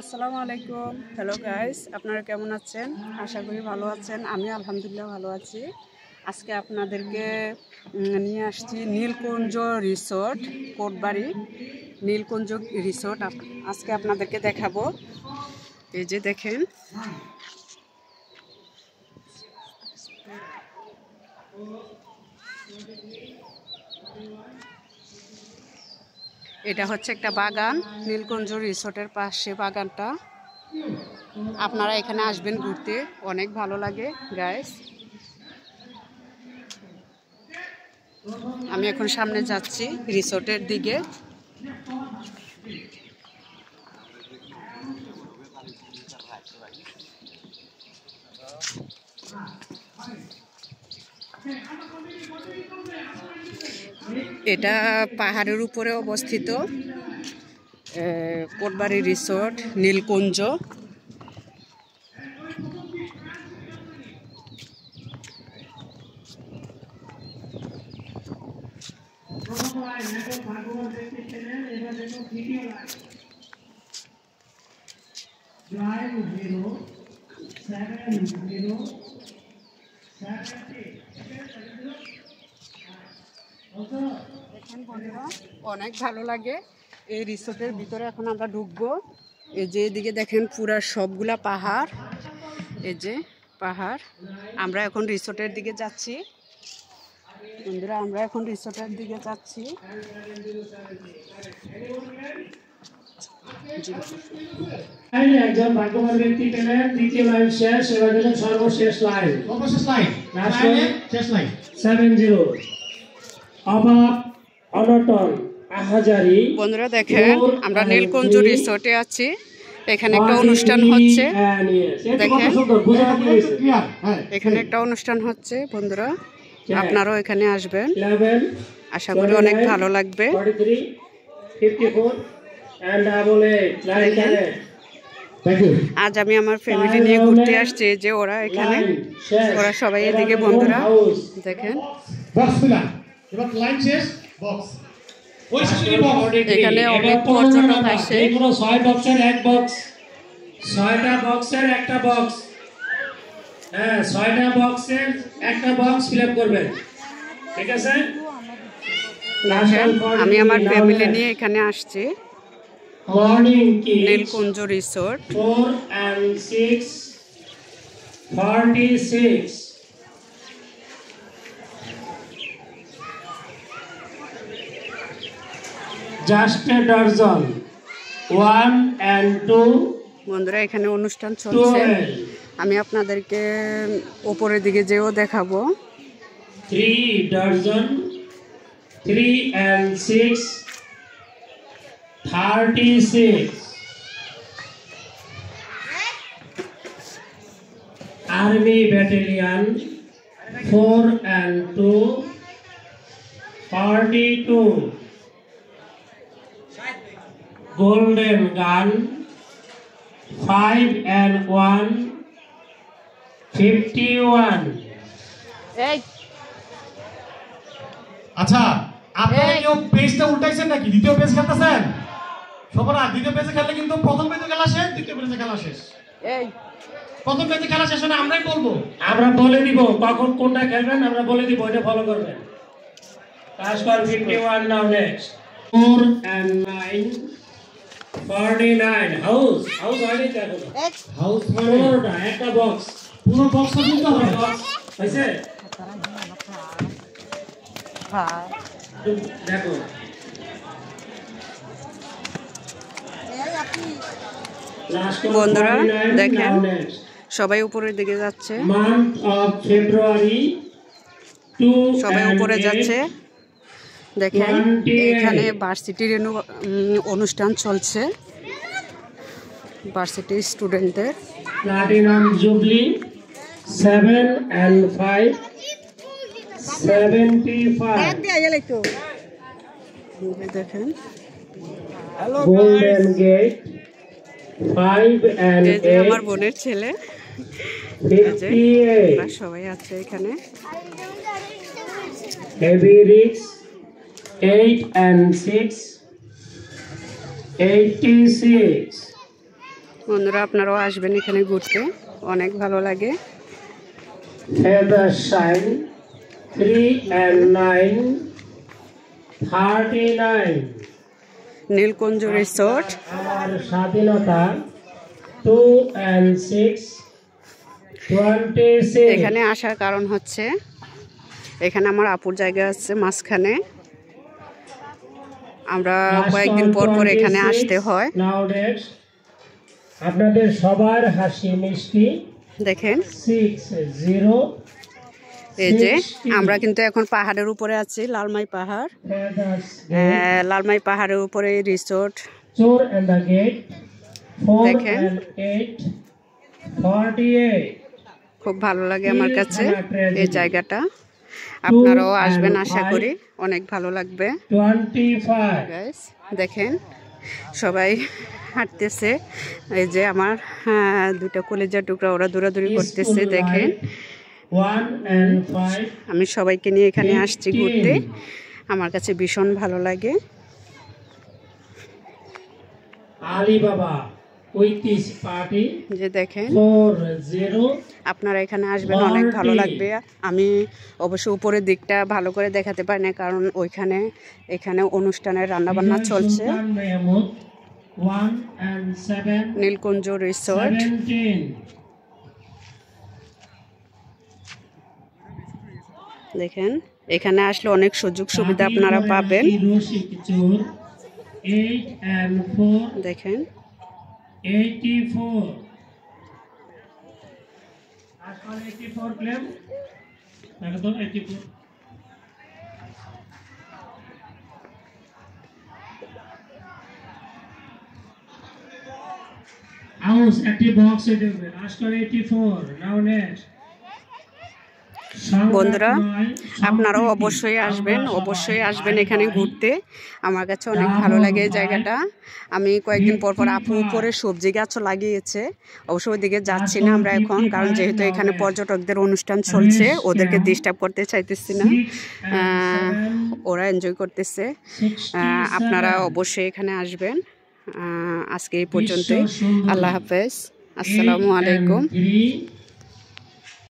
আসসালামু আলাইকুম। Hello guys, আপনারা কেমন আছেন? আশা করি ভালো আছেন। আমি আলহামদুলিল্লাহ ভালো আছি। আজকে আপনাদেরকে নিয়ে আসছি নীলকুঞ্জ রিসোর্ট, কোটবাড়ি নীলকুঞ্জ রিসোর্ট। আজকে আপনাদেরকে দেখাবো। এই যে দেখেন, এটা হচ্ছে একটা বাগান, নীলকুঞ্জ রিসোর্টের পাশে বাগানটা। আপনারা এখানে আসবেন ঘুরতে, অনেক ভালো লাগে গাইস। আমি এখন সামনে যাচ্ছি রিসোর্টের দিকে। এটা পাহাড়ের উপরে অবস্থিত কোটবাড়ি রিসোর্ট নীলকুঞ্জ। দেখেন বন্ধুরা, অনেক ভালো লাগে এই রিসোর্টের ভিতরে। এখন আমরা ঢুকবো। এই যে এদিকে দেখেন পুরা সবগুলা পাহাড়, এই যে পাহাড়। আমরা এখন রিসোর্টের দিকে যাচ্ছি বন্ধুরা, আমরা এখন রিসোর্টের দিকে যাচ্ছি। একজন ভাগ্যবান ব্যক্তি পেলেন দ্বিতীয় লাইন শেষ, এবার দেখুন সর্বশেষ লাইন, সর্বশেষ লাইন, শেষ লাইন 70 অভাব অনটন আহাজারি। বন্ধুরা দেখেন, আমরা নীলকুঞ্জ রিসোর্টে আছি। এখানে একটা অনুষ্ঠান হচ্ছে, দেখেন এখানে একটা অনুষ্ঠান হচ্ছে বন্ধুরা। আপনারাও এখানে আসবেন, আশা করি অনেক ভালো লাগবে। আজ আমি আমার ফ্যামিলি নিয়ে ঘুরতে আসছি, যে ওরা এখানে, ওরা সবাই এদিকে বন্ধুরা দেখেন। এখানে অনেক পর্যটক আসে। 6টা বক্সের একটা বক্স, হ্যাঁ 6টা বক্সের একটা বক্স ফিল আপ করবেন, ঠিক আছে? আমি আমার ফ্যামিলি নিয়ে এখানে আসছি morning Nilkunj resort. 4 and 6 46 just a dozen 1 and 2 বন্ধুরা এখানে অনুষ্ঠান চলছে, আমি আপনাদেরকে উপরের দিকে যেও দেখাবো। 3 dozen 3 and 6 36 Army Battalion 4 and 2 42 Golden Gun 5 and 1 51 আচ্ছা, আপনারা কেউ পেজটা উল্টাইছেন নাকি? দ্বিতীয় পেজ খেলতেছেন? সবার দ্বিতীয় পেজে খেললে কিন্তু প্রথম পেজে খেলা শেষ, দ্বিতীয় পেজে খেলা শেষ। প্রথম পেজে খেলা শেষ হলে আমরাই বলবো, আমরা বলে দিব কখন কোনটা খেলবেন, আমরা বলে দিব, এটা ফলো করবেন। কাস্কর 51 নাও নেক্সট 4 and 9 49 হাউস হয়নি দেখো, হাউস পুরোটা একটা বক্স, পুরো বক্সটা দিতে হবে। হয়েছে দেখো। বন্ধুরা দেখেন, সবাই উপরের দিকে যাচ্ছে, মান্থ অফ ফেব্রুয়ারি 2 সবাই উপরে যাচ্ছে। দেখেন এখানে ভার্সিটির অনুষ্ঠান চলছে, ভার্সিটির স্টুডেন্টদের। প্লাটিনাম জুবলি 7 and 5 75 দেখেন গোল্ডেন গেট 5 and এই যে 8 আমার বোনের ছেলে, 58 সবাই আছে এখানে। হেভি রিক্স 8 and 6 86 বন্ধুরা আপনারাও আসবেন এখানে ঘুরতে, অনেক ভালো লাগে। Feather Shine 3 and 9 39 নীলকুঞ্জ resort. আমার স্বাধীনতা 2 and 6 26 এখানে আসার কারণ হচ্ছে এখানে আমার আপুর জায়গা আছে মাঝখানে, আমরা কয়েকদিন পর পর এখানে আসতে হয়। আপনাদের সবার হাসি মিষ্টি দেখেন 60 এই যে আমরা কিন্তু এখন পাহাড়ের উপরে আছি, লালমাই পাহাড়। লালমাই পাহাড়ের উপরে রিসোর্ট। চোর এন্ড দ্য গেট 4 দেখেন and 8 48 খুব ভালো লাগে আমার কাছে এই জায়গাটা। আপনারাও আসবেন আশা করি, অনেক ভালো লাগবে। 25 গাইস দেখেন সবাই হাঁটতেছে, এই যে আমার দুটো কলেজার টুকরা ওরা দৌড়াদৌড়ি করতেছে দেখেন। 1 and 5 আমি সবাইকে নিয়ে এখানে আসছি ঘুরতে, আমার কাছে ভীষণ ভালো লাগে। আলিবাবা উইথ পার্টি যে দেখেন 40 আপনারা এখানে আসবেন, অনেক ভালো লাগবে। আমি অবশ্য উপরের দিকটা ভালো করে দেখাতে পারি না, কারণ এখানে অনুষ্ঠানের রান্নাবান্না চলছে। 1 and 7 নীলকুঞ্জ রিসোর্ট। 17 দেখেন এখানে আসলে অনেক সুযোগ সুবিধা আপনারা পাবেন। 8 and 4 দেখেন 84 আসলে 84 ক্লেম একদম 84 হাউস একটি বক্স এ দেবে আসলে 84 নাও নেক্সট। বন্ধুরা আপনারাও অবশ্যই আসবেন এখানে ঘুরতে, আমার কাছে অনেক ভালো লাগে এই জায়গাটা। আমি কয়েকদিন পর পর আপু উপরে সবজি গাছও লাগিয়েছে, অবশ্য ওইদিকে যাচ্ছি না আমরা এখন, কারণ যেহেতু এখানে পর্যটকদের অনুষ্ঠান চলছে ওদেরকে ডিস্টার্ব করতে চাইতেছি না, ওরা এনজয় করতেছে। আপনারা অবশ্যই এখানে আসবেন। আজকে এই পর্যন্তই, আল্লাহ হাফেজ, আসসালামু আলাইকুম।